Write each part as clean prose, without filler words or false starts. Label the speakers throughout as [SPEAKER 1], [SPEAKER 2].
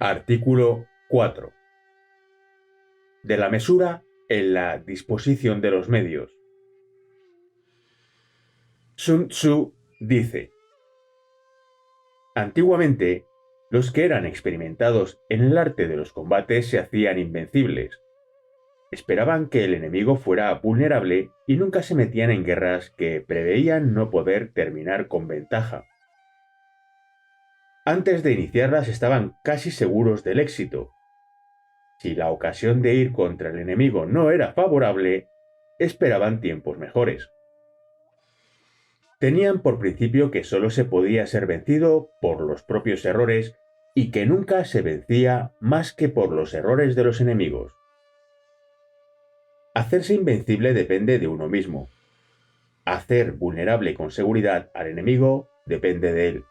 [SPEAKER 1] Artículo 4. De la mesura en la disposición de los medios. Sun Tzu dice: antiguamente, los que eran experimentados en el arte de los combates se hacían invencibles. Esperaban que el enemigo fuera vulnerable y nunca se metían en guerras que preveían no poder terminar con ventaja. Antes de iniciarlas estaban casi seguros del éxito. Si la ocasión de ir contra el enemigo no era favorable, esperaban tiempos mejores. Tenían por principio que solo se podía ser vencido por los propios errores y que nunca se vencía más que por los errores de los enemigos. Hacerse invencible depende de uno mismo. Hacer vulnerable con seguridad al enemigo depende de él.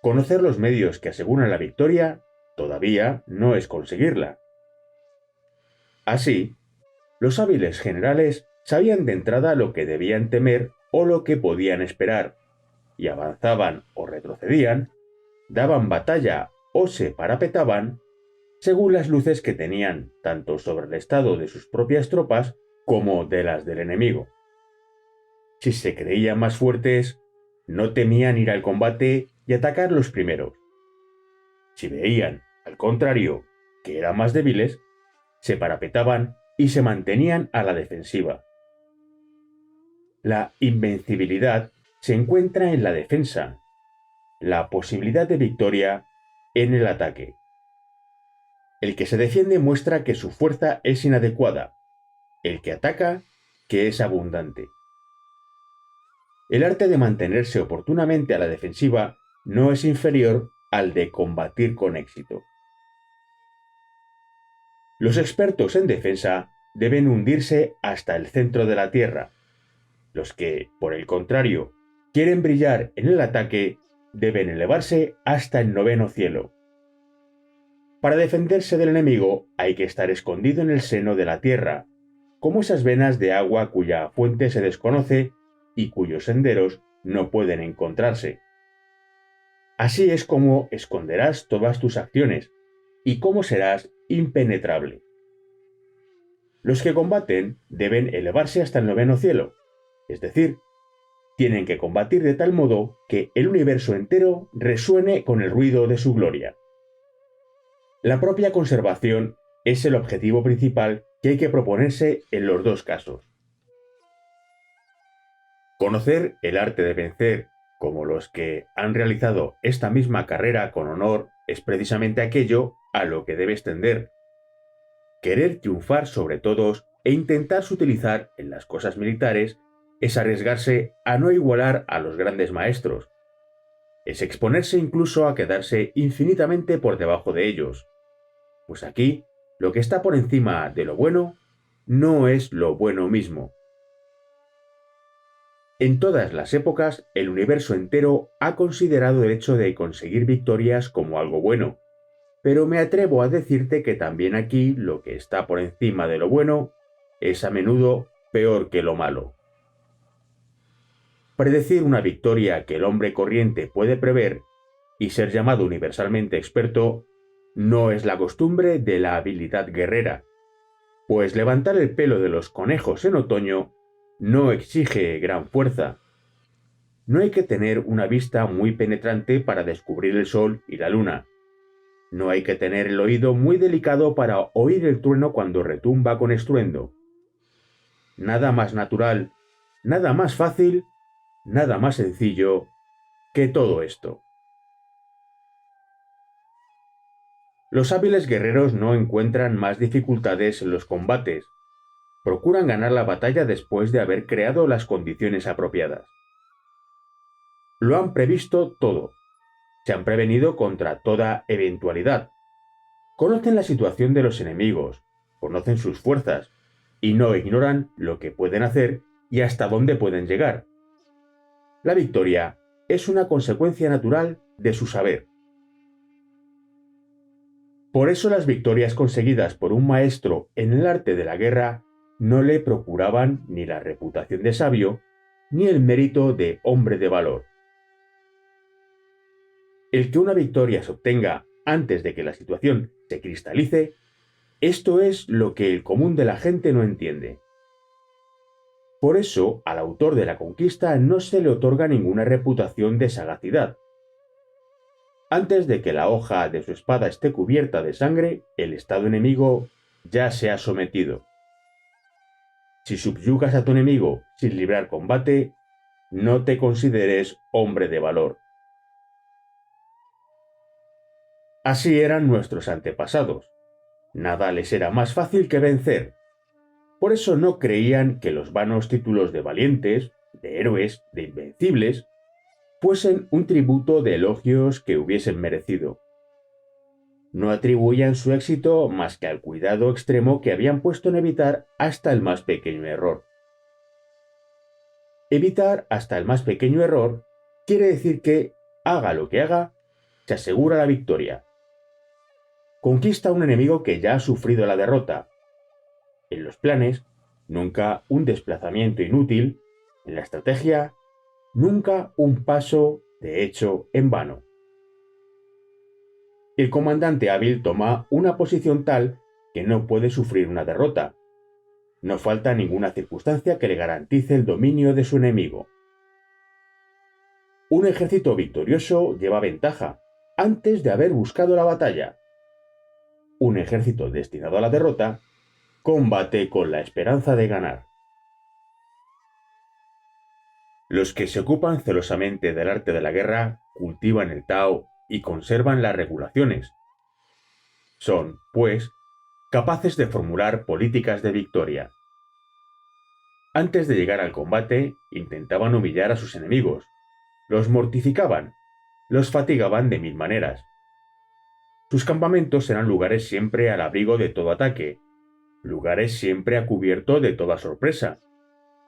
[SPEAKER 1] Conocer los medios que aseguran la victoria todavía no es conseguirla. Así, los hábiles generales sabían de entrada lo que debían temer o lo que podían esperar, y avanzaban o retrocedían, daban batalla o se parapetaban, según las luces que tenían tanto sobre el estado de sus propias tropas como de las del enemigo. Si se creían más fuertes, no temían ir al combate y atacar los primeros. Si veían, al contrario, que eran más débiles, se parapetaban y se mantenían a la defensiva. La invencibilidad se encuentra en la defensa, la posibilidad de victoria en el ataque. El que se defiende muestra que su fuerza es inadecuada, el que ataca que es abundante. El arte de mantenerse oportunamente a la defensiva no es inferior al de combatir con éxito. Los expertos en defensa deben hundirse hasta el centro de la tierra. Los que, por el contrario, quieren brillar en el ataque deben elevarse hasta el noveno cielo. Para defenderse del enemigo hay que estar escondido en el seno de la tierra, como esas venas de agua cuya fuente se desconoce y cuyos senderos no pueden encontrarse. Así es como esconderás todas tus acciones y cómo serás impenetrable. Los que combaten deben elevarse hasta el noveno cielo, es decir, tienen que combatir de tal modo que el universo entero resuene con el ruido de su gloria. La propia conservación es el objetivo principal que hay que proponerse en los dos casos. Conocer el arte de vencer, como los que han realizado esta misma carrera con honor, es precisamente aquello a lo que debes tender. Querer triunfar sobre todos e intentarse utilizar en las cosas militares es arriesgarse a no igualar a los grandes maestros. Es exponerse incluso a quedarse infinitamente por debajo de ellos. Pues aquí, lo que está por encima de lo bueno no es lo bueno mismo. En todas las épocas, el universo entero ha considerado el hecho de conseguir victorias como algo bueno, pero me atrevo a decirte que también aquí lo que está por encima de lo bueno es a menudo peor que lo malo. Predecir una victoria que el hombre corriente puede prever y ser llamado universalmente experto no es la costumbre de la habilidad guerrera, pues levantar el pelo de los conejos en otoño no exige gran fuerza. No hay que tener una vista muy penetrante para descubrir el sol y la luna. No hay que tener el oído muy delicado para oír el trueno cuando retumba con estruendo. Nada más natural, nada más fácil, nada más sencillo que todo esto. Los hábiles guerreros no encuentran más dificultades en los combates. Procuran ganar la batalla después de haber creado las condiciones apropiadas. Lo han previsto todo. Se han prevenido contra toda eventualidad. Conocen la situación de los enemigos, conocen sus fuerzas, y no ignoran lo que pueden hacer y hasta dónde pueden llegar. La victoria es una consecuencia natural de su saber. Por eso las victorias conseguidas por un maestro en el arte de la guerra no le procuraban ni la reputación de sabio, ni el mérito de hombre de valor. El que una victoria se obtenga antes de que la situación se cristalice, esto es lo que el común de la gente no entiende. Por eso, al autor de la conquista no se le otorga ninguna reputación de sagacidad. Antes de que la hoja de su espada esté cubierta de sangre, el estado enemigo ya se ha sometido. Si subyugas a tu enemigo sin librar combate, no te consideres hombre de valor. Así eran nuestros antepasados. Nada les era más fácil que vencer. Por eso no creían que los vanos títulos de valientes, de héroes, de invencibles, fuesen un tributo de elogios que hubiesen merecido. No atribuían su éxito más que al cuidado extremo que habían puesto en evitar hasta el más pequeño error. Evitar hasta el más pequeño error quiere decir que, haga lo que haga, se asegura la victoria. Conquista a un enemigo que ya ha sufrido la derrota. En los planes, nunca un desplazamiento inútil. En la estrategia, nunca un paso, de hecho, en vano. El comandante hábil toma una posición tal que no puede sufrir una derrota. No falta ninguna circunstancia que le garantice el dominio de su enemigo. Un ejército victorioso lleva ventaja antes de haber buscado la batalla. Un ejército destinado a la derrota combate con la esperanza de ganar. Los que se ocupan celosamente del arte de la guerra cultivan el Tao y conservan las regulaciones. Son, pues, capaces de formular políticas de victoria. Antes de llegar al combate, intentaban humillar a sus enemigos, los mortificaban, los fatigaban de mil maneras. Sus campamentos eran lugares siempre al abrigo de todo ataque, lugares siempre a cubierto de toda sorpresa,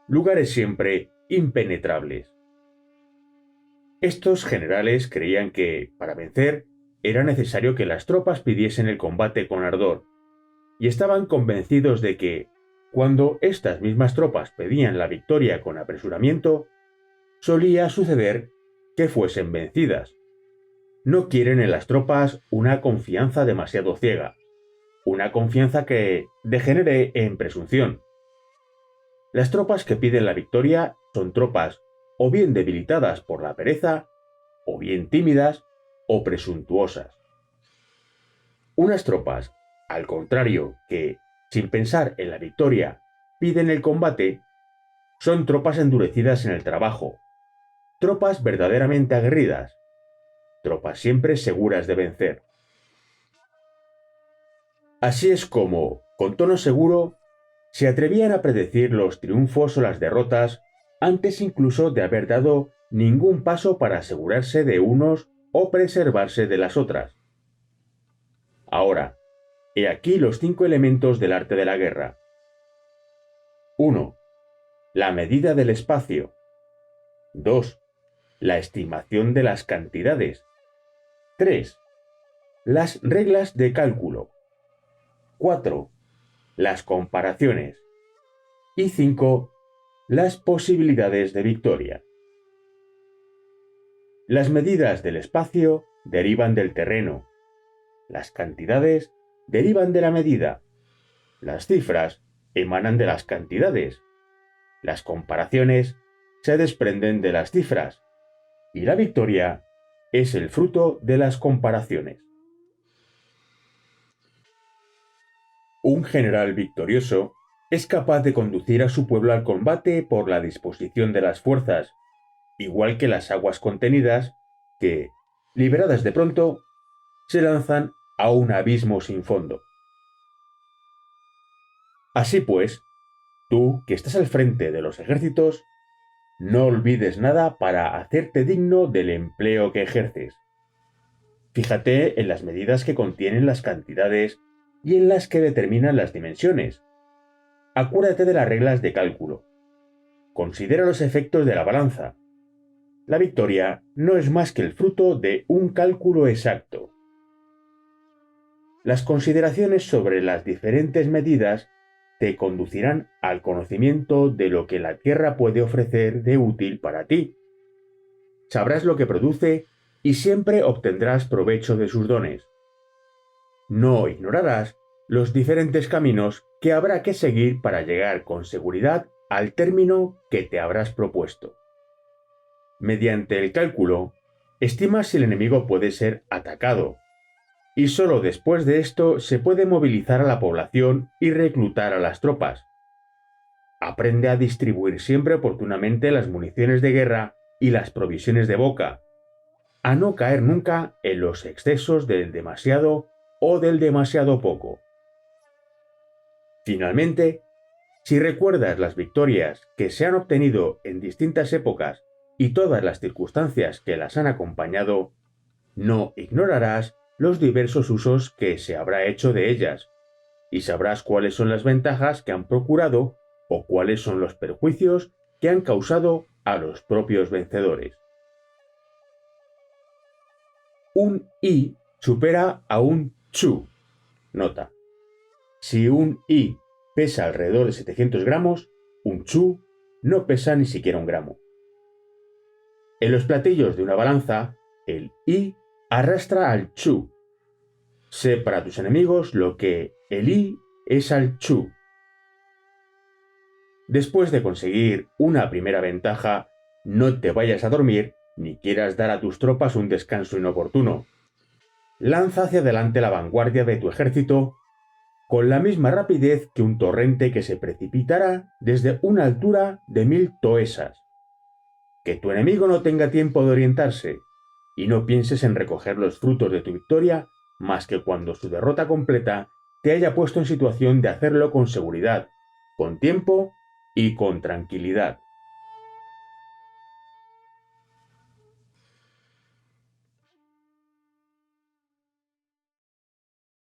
[SPEAKER 1] lugares siempre impenetrables. Estos generales creían que, para vencer, era necesario que las tropas pidiesen el combate con ardor, y estaban convencidos de que, cuando estas mismas tropas pedían la victoria con apresuramiento, solía suceder que fuesen vencidas. No quieren en las tropas una confianza demasiado ciega, una confianza que degenere en presunción. Las tropas que piden la victoria son tropas o bien debilitadas por la pereza, o bien tímidas o presuntuosas. Unas tropas, al contrario, que, sin pensar en la victoria, piden el combate, son tropas endurecidas en el trabajo, tropas verdaderamente aguerridas, tropas siempre seguras de vencer. Así es como, con tono seguro, se atrevían a predecir los triunfos o las derrotas antes incluso de haber dado ningún paso para asegurarse de unos o preservarse de las otras. Ahora, he aquí los 5 elementos del arte de la guerra. 1. La medida del espacio. 2. La estimación de las cantidades. 3. Las reglas de cálculo. 4. Las comparaciones. Y 5. Las posibilidades de victoria. Las medidas del espacio derivan del terreno. Las cantidades derivan de la medida. Las cifras emanan de las cantidades. Las comparaciones se desprenden de las cifras. Y la victoria es el fruto de las comparaciones. Un general victorioso es capaz de conducir a su pueblo al combate por la disposición de las fuerzas, igual que las aguas contenidas que, liberadas de pronto, se lanzan a un abismo sin fondo. Así pues, tú que estás al frente de los ejércitos, no olvides nada para hacerte digno del empleo que ejerces. Fíjate en las medidas que contienen las cantidades y en las que determinan las dimensiones. Acuérdate de las reglas de cálculo. Considera los efectos de la balanza. La victoria no es más que el fruto de un cálculo exacto. Las consideraciones sobre las diferentes medidas te conducirán al conocimiento de lo que la tierra puede ofrecer de útil para ti. Sabrás lo que produce y siempre obtendrás provecho de sus dones. No ignorarás los diferentes caminos que habrá que seguir para llegar con seguridad al término que te habrás propuesto. Mediante el cálculo, estimas si el enemigo puede ser atacado, y solo después de esto se puede movilizar a la población y reclutar a las tropas. Aprende a distribuir siempre oportunamente las municiones de guerra y las provisiones de boca, a no caer nunca en los excesos del demasiado o del demasiado poco. Finalmente, si recuerdas las victorias que se han obtenido en distintas épocas y todas las circunstancias que las han acompañado, no ignorarás los diversos usos que se habrá hecho de ellas, y sabrás cuáles son las ventajas que han procurado o cuáles son los perjuicios que han causado a los propios vencedores. Un I supera a un chu. Nota: si un I pesa alrededor de 700 gramos, un chu no pesa ni siquiera un gramo. En los platillos de una balanza, el I arrastra al chu. Sé para tus enemigos lo que el I es al chu. Después de conseguir una primera ventaja, no te vayas a dormir ni quieras dar a tus tropas un descanso inoportuno. Lanza hacia adelante la vanguardia de tu ejército con la misma rapidez que un torrente que se precipitará desde una altura de 1000 toesas. Que tu enemigo no tenga tiempo de orientarse, y no pienses en recoger los frutos de tu victoria más que cuando su derrota completa te haya puesto en situación de hacerlo con seguridad, con tiempo y con tranquilidad.